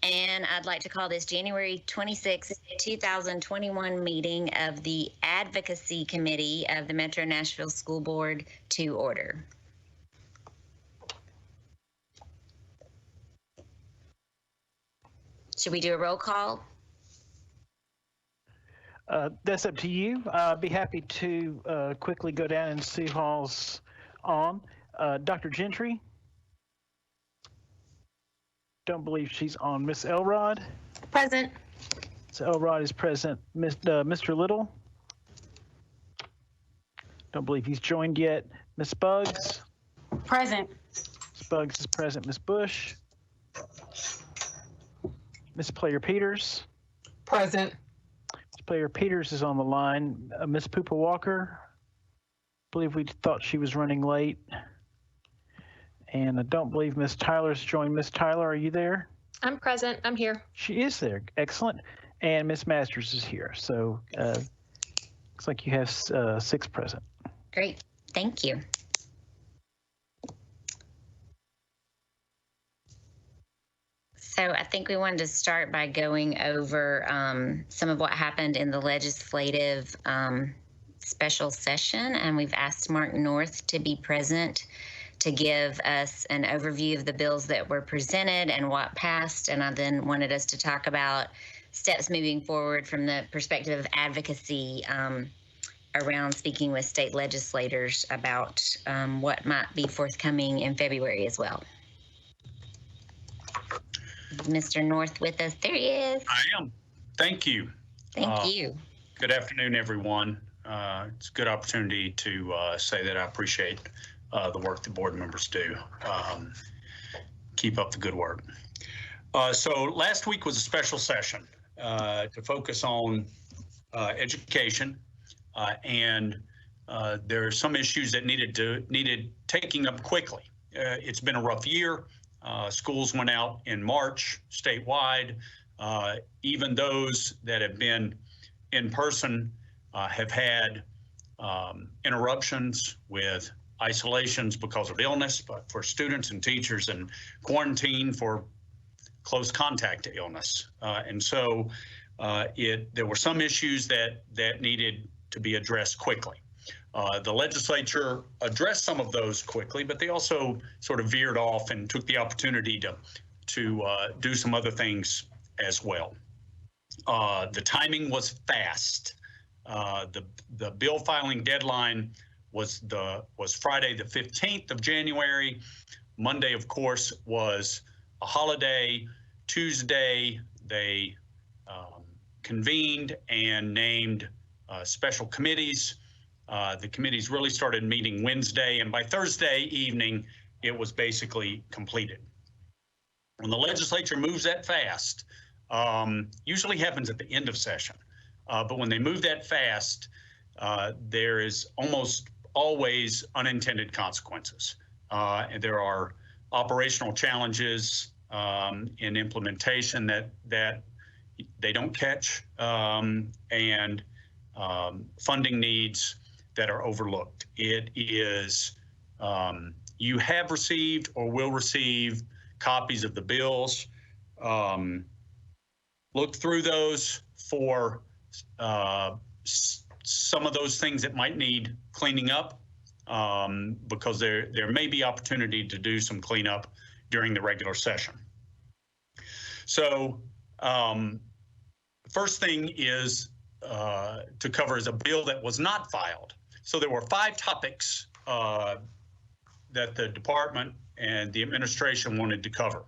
And I'd like to call this January 26, 2021 meeting of the Advocacy Committee of the Metro Nashville School Board to order. Should we do a roll call? That's up to you. I'd be happy to quickly go down and see who's on. Dr. Gentry? Don't believe she's on. Miss Elrod? Present. So Elrod is present. Mr. Little? Don't believe he's joined yet. Miss Buggs? Present. Miss Buggs is present. Miss Bush? Miss Player Peters? Present. Miss Player Peters is on the line. Miss Pooper Walker? I believe we thought she was running late. And I don't believe Miss Tyler's joined. Miss Tyler, are you there? I'm present. I'm here. She is there. Excellent. And Miss Masters is here. So looks like you have 6 present. Great. Thank you. So I think we wanted to start by going over some of what happened in the legislative special session, and we've asked Mark North to be present to give us an overview of the bills that were presented and what passed. And I then wanted us to talk about steps moving forward from the perspective of advocacy around speaking with state legislators about what might be forthcoming in February as well. Mr. North with us? There he is. I am. Thank you. Thank you. Good afternoon, everyone. It's a good opportunity to say that I appreciate the work the board members do. Keep up the good work. So last week was a special session to focus on education, and there are some issues that needed taking up quickly. It's been a rough year. Schools went out in March statewide. Even those that have been in person have had interruptions with isolations because of illness, but for students and teachers, and quarantine for close contact to illness. And so there were some issues that needed to be addressed quickly. The legislature addressed some of those quickly, but they also sort of veered off and took the opportunity to do some other things as well. The timing was fast. The bill filing deadline was Friday the 15th of January. Monday, of course, was a holiday. Tuesday, they convened and named special committees. The committees really started meeting Wednesday, and by Thursday evening, it was basically completed. When the legislature moves that fast, usually happens at the end of session, but when they move that fast, there is almost always unintended consequences. And there are operational challenges in implementation that they don't catch, and funding needs that are overlooked. It is, you have received or will receive copies of the bills. Look through those for some of those things that might need cleaning up, because there may be opportunity to do some cleanup during the regular session. So first thing is to cover is a bill that was not filed. So there were 5 topics that the department and the administration wanted to cover.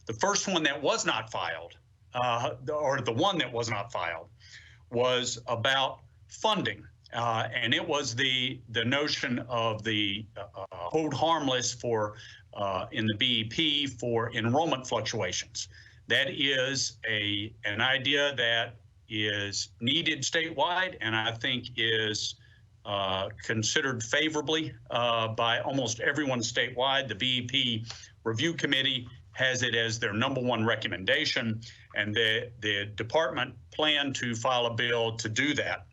The first one that was not filed, or the one that was not filed, was about funding, and it was the notion of the hold harmless for in the BEP for enrollment fluctuations. That is an idea that is needed statewide, and I think is considered favorably by almost everyone statewide. The BEP Review Committee has it as their #1 recommendation, and the department planned to file a bill to do that.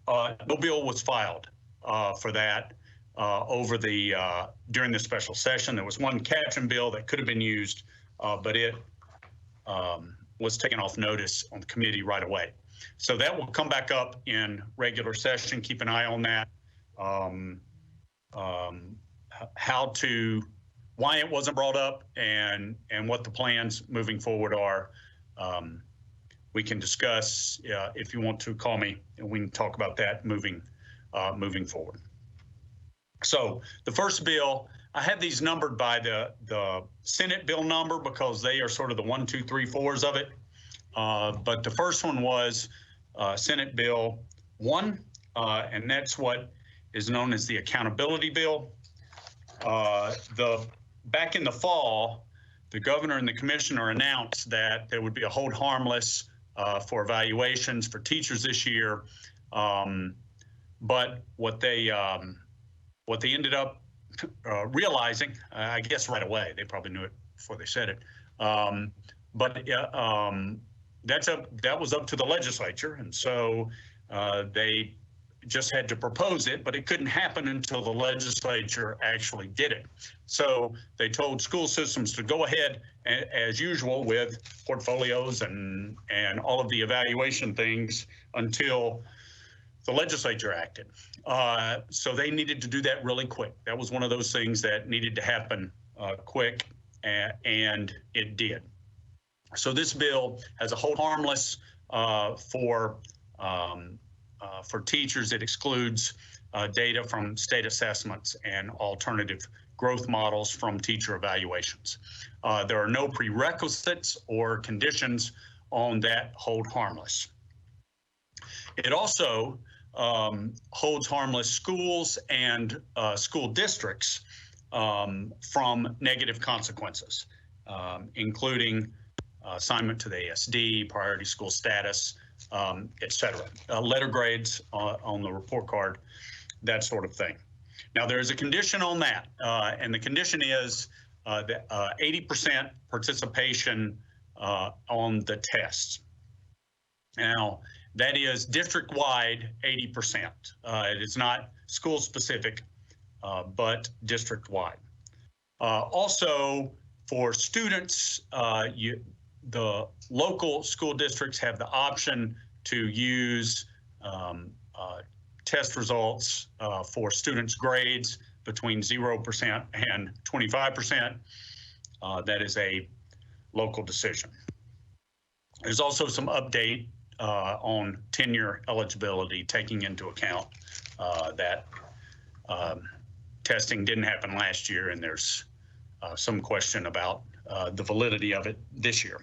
No bill was filed for that over during the special session. There was one caption bill that could have been used, but it was taken off notice on the committee right away. So that will come back up in regular session. Keep an eye on that. Why it wasn't brought up and what the plans moving forward are. We can discuss if you want to call me, and we can talk about that moving forward. So the first bill, I have these numbered by the Senate bill number because they are sort of the 1, 2, 3, 4s of it. But the first one was Senate Bill 1, and that's what is known as the accountability bill. Back in the fall, the governor and the commissioner announced that there would be a hold harmless for evaluations for teachers this year. But what they ended up realizing, I guess right away, they probably knew it before they said it, that was up to the legislature, and so they just had to propose it, but it couldn't happen until the legislature actually did it. So they told school systems to go ahead as usual with portfolios and all of the evaluation things until the legislature acted. So they needed to do that really quick. That was one of those things that needed to happen quick, and it did. So this bill has a hold harmless for teachers. It excludes data from state assessments and alternative growth models from teacher evaluations. There are no prerequisites or conditions on that hold harmless. It also holds harmless schools and school districts from negative consequences, including assignment to the ASD, priority school status, et cetera, letter grades on the report card, that sort of thing. Now, there's a condition on that, and the condition is that 80% participation on the tests. Now, that is district-wide 80%. It is not school-specific, but district-wide. Also, for students, the local school districts have the option to use test results for students' grades between 0% and 25%. That is a local decision. There's also some update on tenure eligibility, taking into account that testing didn't happen last year, and there's some question about the validity of it this year.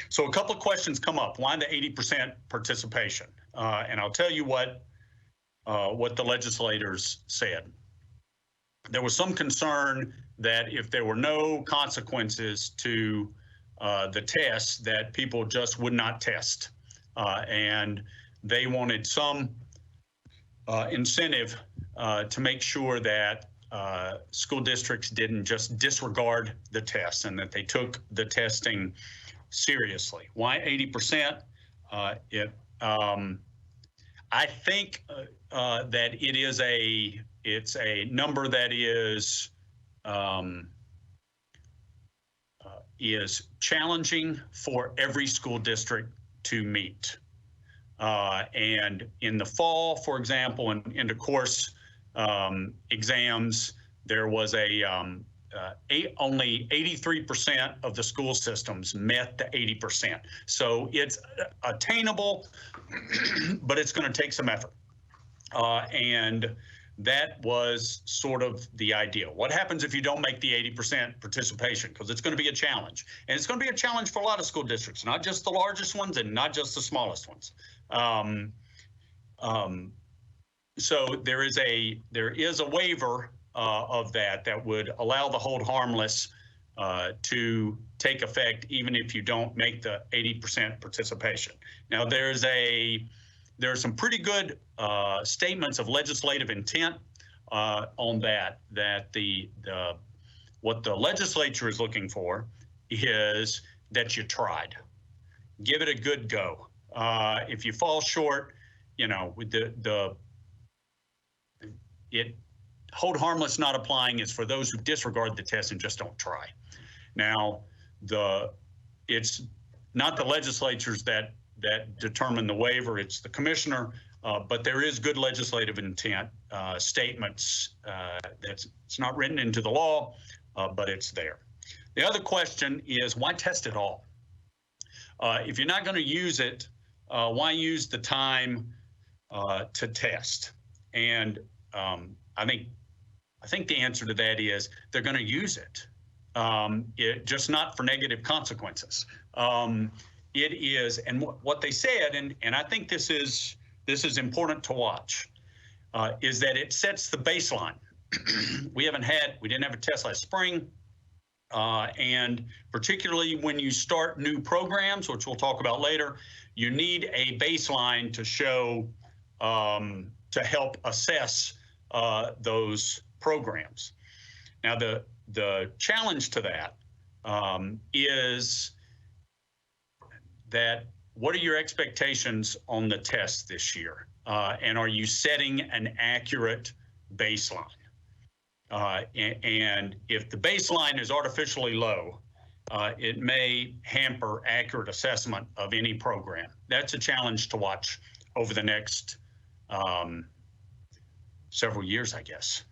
So a couple of questions come up. Why the 80% participation? And I'll tell you what the legislators said. There was some concern that if there were no consequences to the tests, that people just would not test. And they wanted some incentive to make sure that school districts didn't just disregard the tests and that they took the testing seriously. Why 80%? I think that it's a number that is challenging for every school district to meet. And in the fall, for example, in the course exams, there was only 83% of the school systems met the 80%. So it's attainable, but it's going to take some effort. And that was sort of the idea. What happens if you don't make the 80% participation? Because it's going to be a challenge. And it's going to be a challenge for a lot of school districts, not just the largest ones and not just the smallest ones. So there is a waiver of that would allow the hold harmless to take effect even if you don't make the 80% participation. Now there are some pretty good statements of legislative intent on that what the legislature is looking for is that you tried. Give it a good go. If you fall short, you know, with hold harmless not applying is for those who disregard the test and just don't try. Now, it's not the legislatures that determine the waiver, it's the commissioner, but there is good legislative intent statements it's not written into the law, but it's there. The other question is, why test it all? If you're not going to use it, why use the time to test? And I think the answer to that is they're going to use it. Just not for negative consequences. It is, and what they said, and I think this is important to watch, is that it sets the baseline. We didn't have a test last spring, and particularly when you start new programs, which we'll talk about later, you need a baseline to show, to help assess those programs. Now, the challenge to that is that what are your expectations on the test this year? And are you setting an accurate baseline? And if the baseline is artificially low, it may hamper accurate assessment of any program. That's a challenge to watch over the next several years, I guess.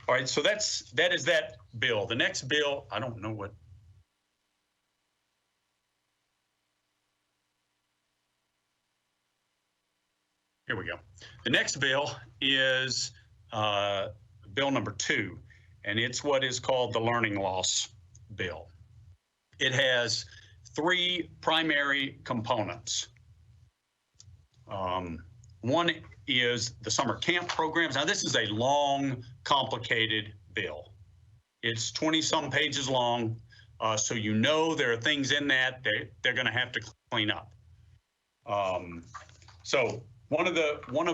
All right, so that is that bill. The next bill, I don't know what. Here we go. The next bill is bill number 2, and it's what is called the learning loss bill. It has 3 primary components. One is the summer camp programs. Now, this is a long, complicated bill. It's 20-some pages long, so you know there are things in that they're going to have to clean up. So one of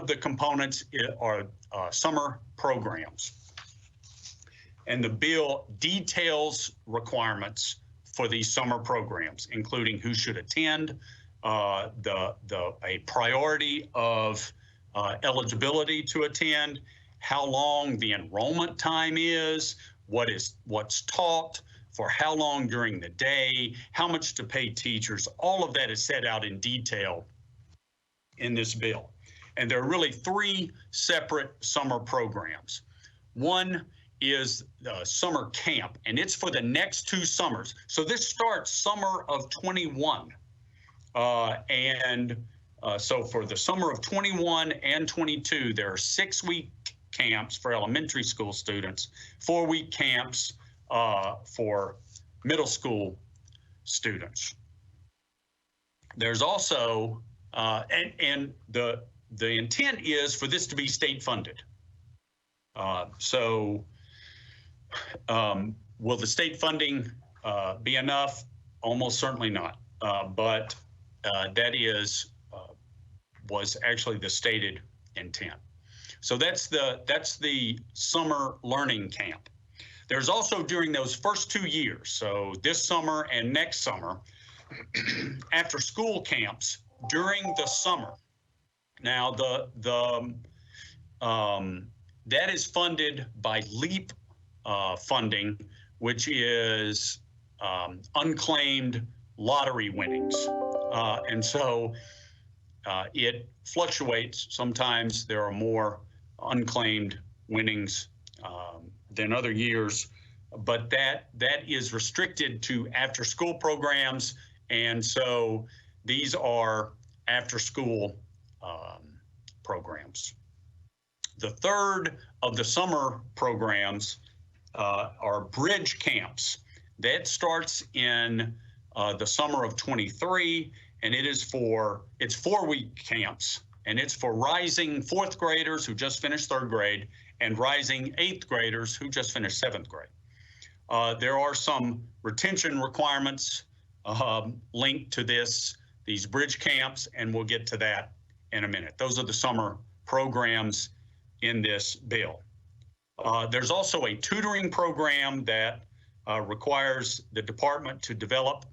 the components are summer programs, and the bill details requirements for these summer programs, including who should attend, a priority of eligibility to attend, how long the enrollment time is, what's taught, for how long during the day, how much to pay teachers. All of that is set out in detail in this bill. And there are really 3 separate summer programs. One is the summer camp, and it's for the next 2 summers. So this starts summer of 21. So for the summer of 21 and 22, there are 6-week camps for elementary school students, 4-week camps for middle school students. There's also, and the intent is for this to be state funded. So will the state funding be enough? Almost certainly not, but that was actually the stated intent. So that's the summer learning camp. There's also, during those first 2 years, so this summer and next summer, after school camps during the summer. Now that is funded by LEAP funding, which is unclaimed lottery winnings, and so it fluctuates. Sometimes there are more unclaimed winnings than other years, but that is restricted to after school programs, and so these are after school programs. The third of the summer programs are bridge camps. That starts in the summer of 23, and it's 4-week camps, and it's for rising 4th graders who just finished 3rd grade and rising 8th graders who just finished 7th grade. There are some retention requirements linked to these bridge camps, and we'll get to that in a minute. Those are the summer programs in this bill. There's also a tutoring program that requires the department to develop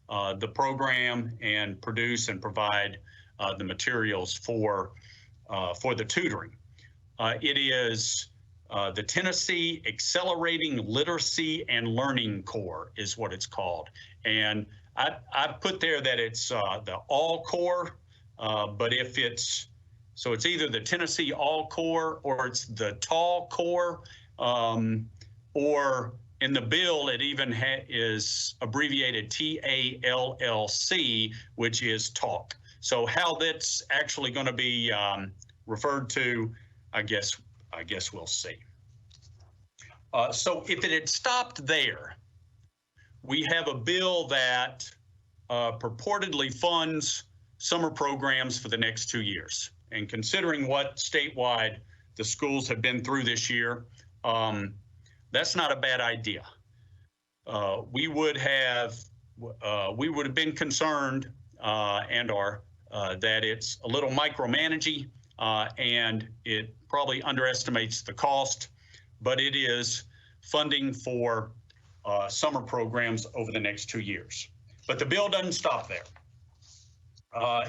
the program and produce and provide the materials for the tutoring. It is the Tennessee Accelerating Literacy and Learning Corps is what it's called. And I put there that it's the all core, but if it's, so it's either the Tennessee all core or it's the tall core, or in the bill, it even is abbreviated TALLC, which is talk. So how that's actually going to be referred to, I guess we'll see. So if it had stopped there, we have a bill that purportedly funds summer programs for the next 2 years. And considering what statewide the schools have been through this year, that's not a bad idea. We would have been concerned and are that it's a little micromanaging and it probably underestimates the cost, but it is funding for summer programs over the next 2 years. But the bill doesn't stop there.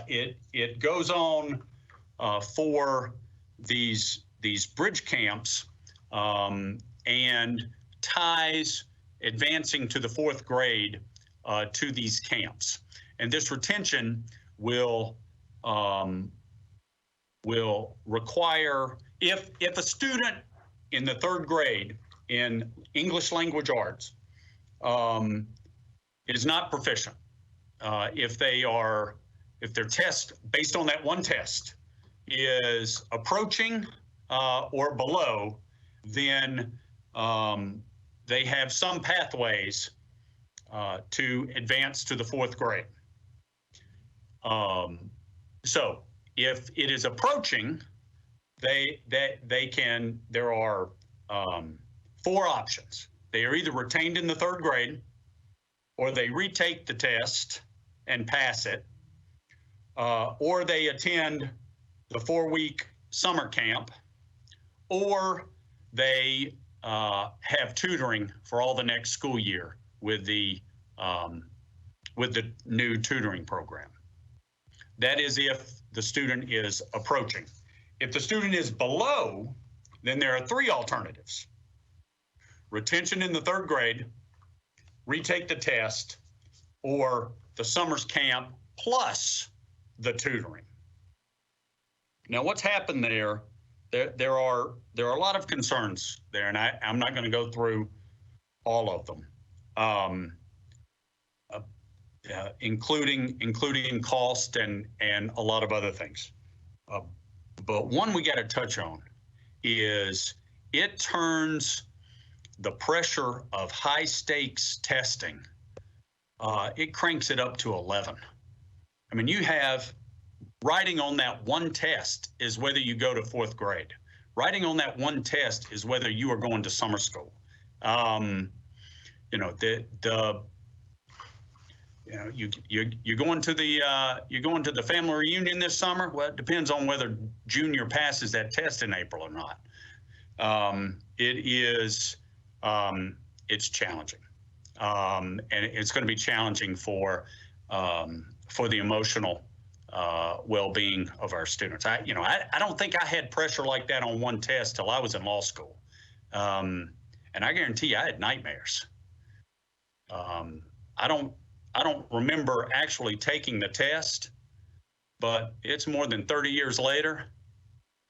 It goes on for these bridge camps and ties advancing to the 4th grade to these camps. And this retention will require, if a student in the 3rd grade in English language arts is not proficient, if their test based on that one test is approaching or below, then they have some pathways to advance to the 4th grade. So if it is approaching, there are 4 options. They are either retained in the 3rd grade, or they retake the test and pass it, or they attend the 4-week summer camp, or they have tutoring for all the next school year with the new tutoring program. That is if the student is approaching. If the student is below, then there are 3 alternatives: retention in the 3rd grade, retake the test, or the summer's camp plus the tutoring. Now, what's happened there? There are a lot of concerns there, and I'm not going to go through all of them, including cost and a lot of other things. But one we got to touch on is it turns the pressure of high stakes testing. It cranks it up to 11. I mean, you have writing on that one test is whether you go to 4th grade. Writing on that one test is whether you are going to summer school. You know, you're going to the family reunion this summer. Well, it depends on whether junior passes that test in April or not. It's challenging, and it's going to be challenging for the emotional well-being of our students. I don't think I had pressure like that on one test till I was in law school, and I guarantee you I had nightmares. I don't remember actually taking the test, but it's more than 30 years later,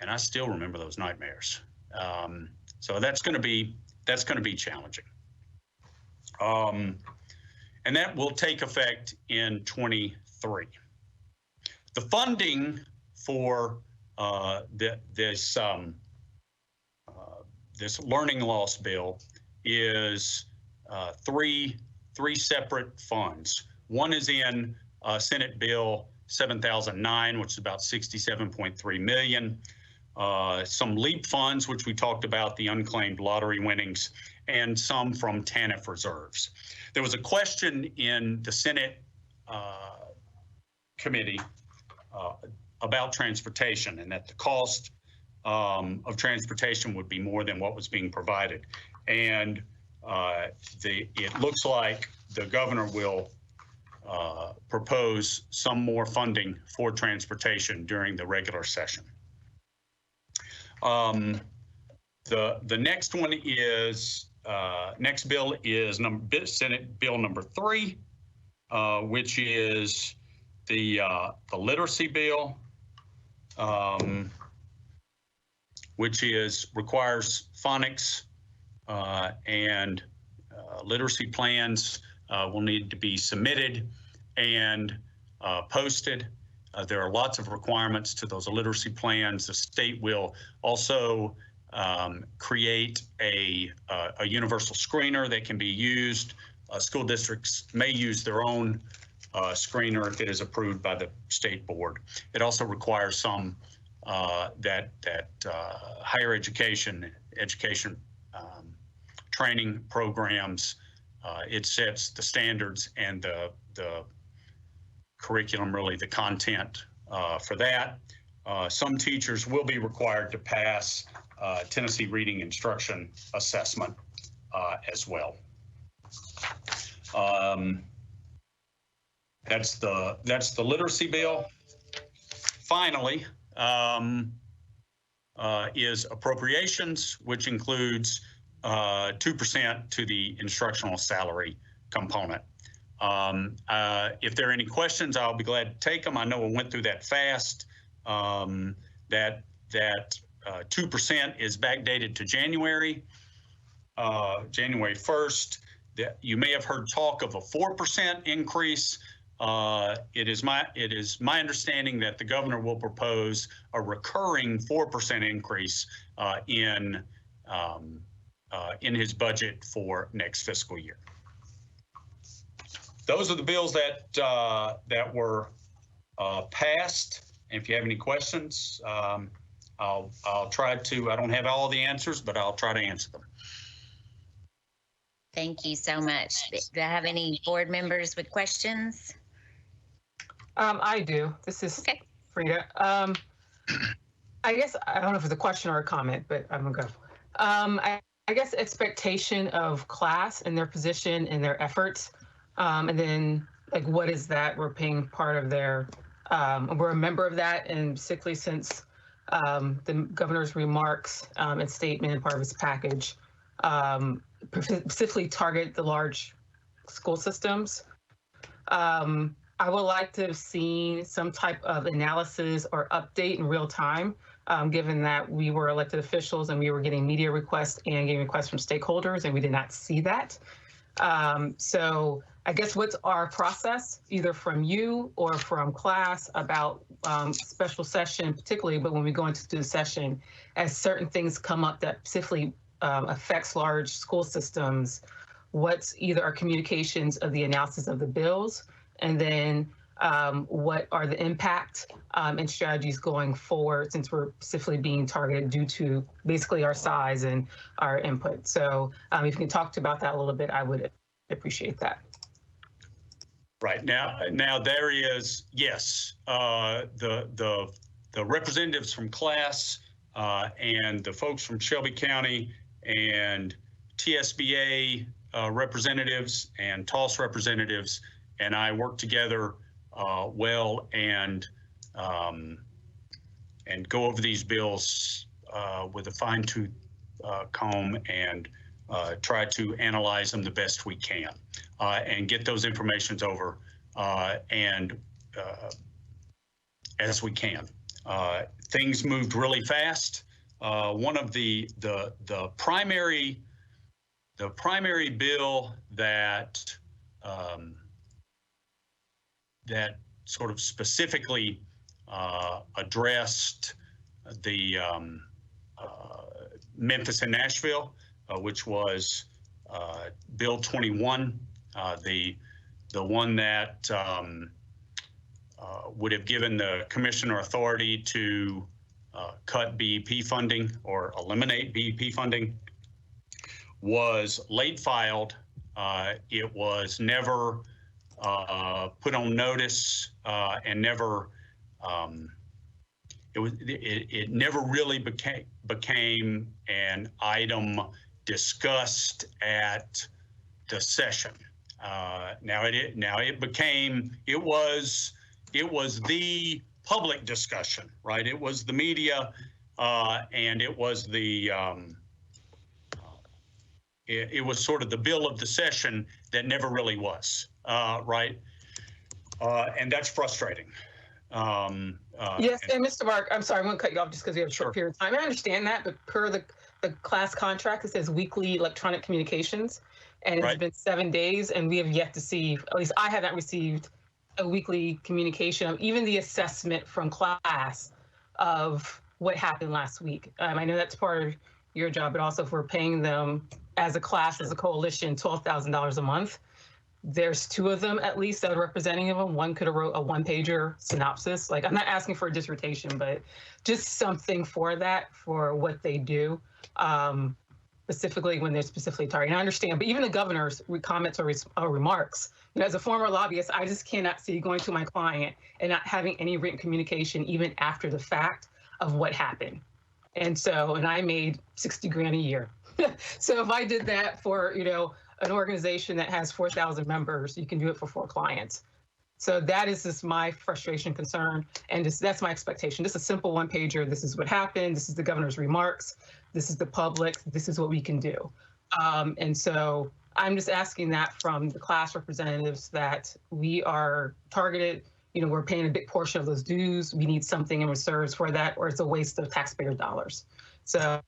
and I still remember those nightmares. So that's going to be challenging, and that will take effect in 23. The funding for this learning loss bill is three separate funds. One is in Senate Bill 7009, which is about $67.3 million. Some LEAP funds, which we talked about, the unclaimed lottery winnings, and some from TANF reserves. There was a question in the Senate committee about transportation, and that the cost of transportation would be more than what was being provided. And it looks like the governor will propose some more funding for transportation during the regular session. The next one is next bill is Senate Bill number 3, which is the literacy bill, which requires phonics and literacy plans will need to be submitted and posted. There are lots of requirements to those literacy plans. The state will also create a universal screener that can be used. School districts may use their own screener if it is approved by the state board. It also requires some that higher education training programs. It sets the standards and the curriculum, really the content for that. Some teachers will be required to pass Tennessee Reading Instruction Assessment as well. That's the literacy bill. Finally, is appropriations, which includes 2% to the instructional salary component. If there are any questions, I'll be glad to take them. I know I went through that fast. That 2% is backdated to January 1st. You may have heard talk of a 4% increase. It is my understanding that the governor will propose a recurring 4% increase in his budget for next fiscal year. Those are the bills that were passed. And if you have any questions, I'll try to. I don't have all the answers, but I'll try to answer them. Thank you so much. Do I have any board members with questions? I do. This is Okay. Frida. I guess, I don't know if it's a question or a comment, but I'm gonna go. I guess expectation of class and their position and their efforts. And then like, what is that? We're paying part of their, we're a member of that, and particularly since the governor's remarks and statement and part of his package specifically target the large school systems. I would like to have seen some type of analysis or update in real time, given that we were elected officials and we were getting media requests and getting requests from stakeholders, and we did not see that. So I guess what's our process, either from you or from class, about special session, particularly, but when we go into the session, as certain things come up that specifically affects large school systems, what's either our communications of the analysis of the bills, and then what are the impact and strategies going forward, since we're specifically being targeted due to basically our size and our input. So if you can talk about that a little bit, I would appreciate that. Right now there is, yes, the representatives from class and the folks from Shelby County and TSBA representatives and TOSS representatives and I work together well and go over these bills with a fine-tooth comb and try to analyze them the best we can and get those informations over and as we can. Things moved really fast. One of the primary bill that that sort of specifically addressed the Memphis and Nashville, which was Bill 21, the one that would have given the commissioner authority to cut BEP funding or eliminate BEP funding, was late filed. It was never put on notice and never it never really became an item discussed at the session. Now it was the public discussion, right? It was the media and it was the it was sort of the bill of the session that never really was, right? And that's frustrating. Yes, and Mr. Mark, I'm sorry, I won't cut you off just because we have a short period of time. I understand that, but per the class contract, it says weekly electronic communications, and it's been 7 days, and we have yet to see, at least I haven't received a weekly communication of even the assessment from class of what happened last week. I know that's part of your job, but also if we're paying them as a class, as a coalition, $12,000 a month. There's 2 of them at least that are representative of them. One could have wrote a 1-pager synopsis. Like, I'm not asking for a dissertation, but just something for that, for what they do, specifically when they're specifically targeted. And I understand, but even the governor's comments or remarks, you know, as a former lobbyist, I just cannot see going to my client and not having any written communication even after the fact of what happened. And so, and I made 60 grand a year. So if I did that for, you know, an organization that has 4,000 members, you can do it for 4 clients. So that is just my frustration, concern, and that's my expectation. Just a simple 1-pager. This is what happened. This is the governor's remarks. This is the public. This is what we can do. And so I'm just asking that from the class representatives, that we are targeted. You know, we're paying a big portion of those dues. We need something in reserves for that, or it's a waste of taxpayer dollars. So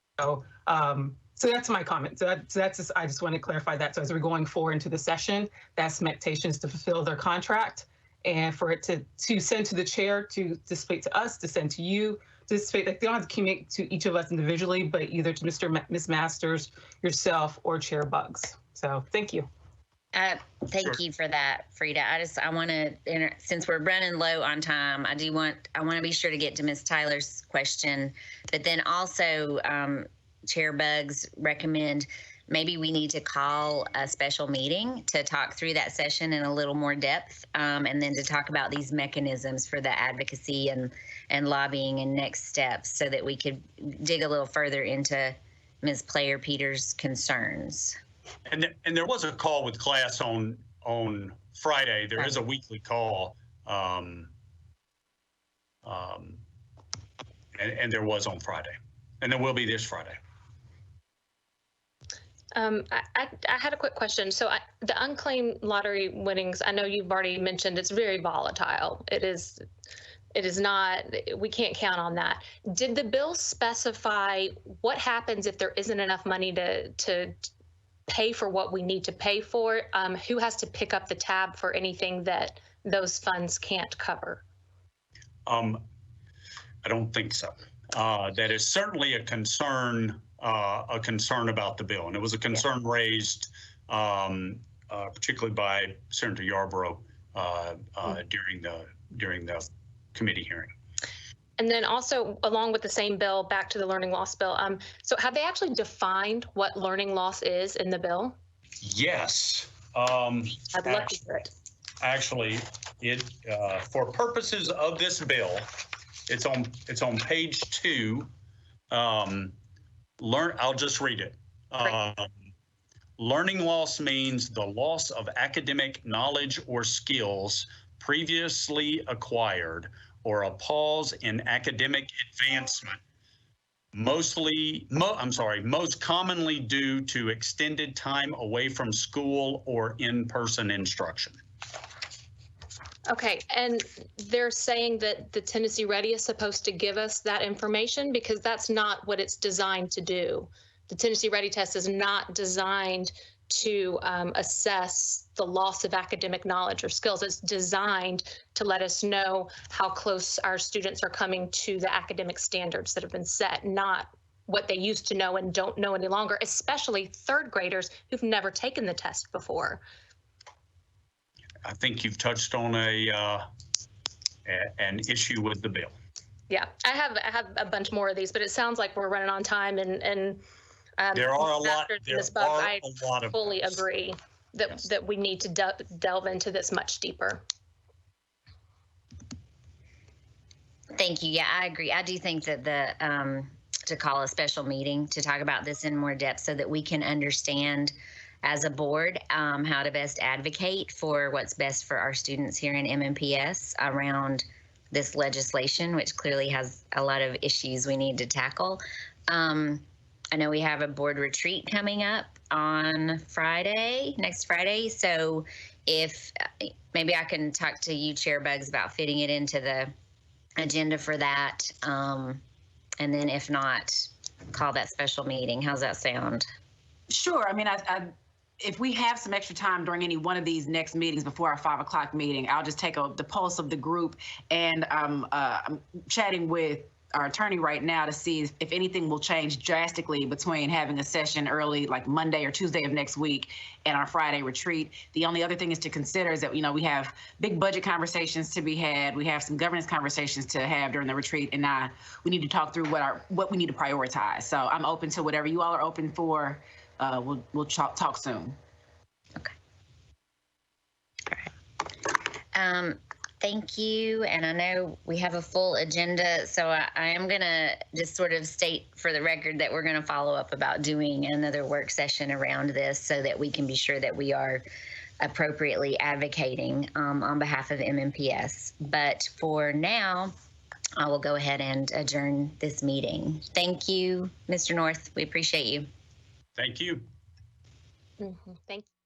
that's my comment. So that's just, I just want to clarify that. So as we're going forward into the session, the expectation is to fulfill their contract, and for it to send to the chair, to display to us, to send to you, to display, like, they don't have to communicate to each of us individually, but either to Ms. Masters, yourself, or Chair Buggs. So thank you. Thank you for that, Frida. I want to, since we're running low on time, I want to be sure to get to Ms. Tyler's question, but then also Chair Buggs recommend maybe we need to call a special meeting to talk through that session in a little more depth, and then to talk about these mechanisms for the advocacy and lobbying and next steps, so that we could dig a little further into Ms. Player-Peters' concerns. And there was a call with class on Friday. There is a weekly call, and there was on Friday, and there will be this Friday. I had a quick question. So the unclaimed lottery winnings, I know you've already mentioned it's very volatile. It is not, we can't count on that. Did the bill specify what happens if there isn't enough money to pay for what we need to pay for? Who has to pick up the tab for anything that those funds can't cover? I don't think so. That is certainly a concern about the bill, and it was a concern raised particularly by Senator Yarborough during the committee hearing. And then also, along with the same bill, back to the learning loss bill. So have they actually defined what learning loss is in the bill? Yes. I'd love to hear it. Actually, for purposes of this bill, it's on page 2. I'll just read it. Learning loss means the loss of academic knowledge or skills previously acquired, or a pause in academic advancement, most commonly due to extended time away from school or in-person instruction. Okay, and they're saying that the Tennessee Ready is supposed to give us that information, because that's not what it's designed to do. The Tennessee Ready test is not designed to assess the loss of academic knowledge or skills. It's designed to let us know how close our students are coming to the academic standards that have been set, not what they used to know and don't know any longer, especially 3rd graders who've never taken the test before. I think you've touched on an issue with the bill. Yeah, I have a bunch more of these, but it sounds like we're running on time, and there are a lot. I fully agree that we need to delve into this much deeper. Thank you. Yeah, I agree. I do think that to call a special meeting to talk about this in more depth, so that we can understand as a board how to best advocate for what's best for our students here in MNPS around this legislation, which clearly has a lot of issues we need to tackle. I know we have a board retreat coming up on Friday, next Friday. So if maybe I can talk to you, Chair Bugs, about fitting it into the agenda for that. And then if not, call that special meeting. How's that sound? Sure. I mean, if we have some extra time during any one of these next meetings before our 5 o'clock meeting, I'll just take the pulse of the group. And I'm chatting with our attorney right now to see if anything will change drastically between having a session early, like Monday or Tuesday of next week, and our Friday retreat. The only other thing is to consider is that, we have big budget conversations to be had. We have some governance conversations to have during the retreat, and we need to talk through what we need to prioritize. So I'm open to whatever you all are open for. We'll talk soon. Okay. All right. Thank you. And I know we have a full agenda, so I am going to just sort of state for the record that we're going to follow up about doing another work session around this so that we can be sure that we are appropriately advocating on behalf of MNPS. But for now, I will go ahead and adjourn this meeting. Thank you, Mr. North. We appreciate you. Thank you. Thank you.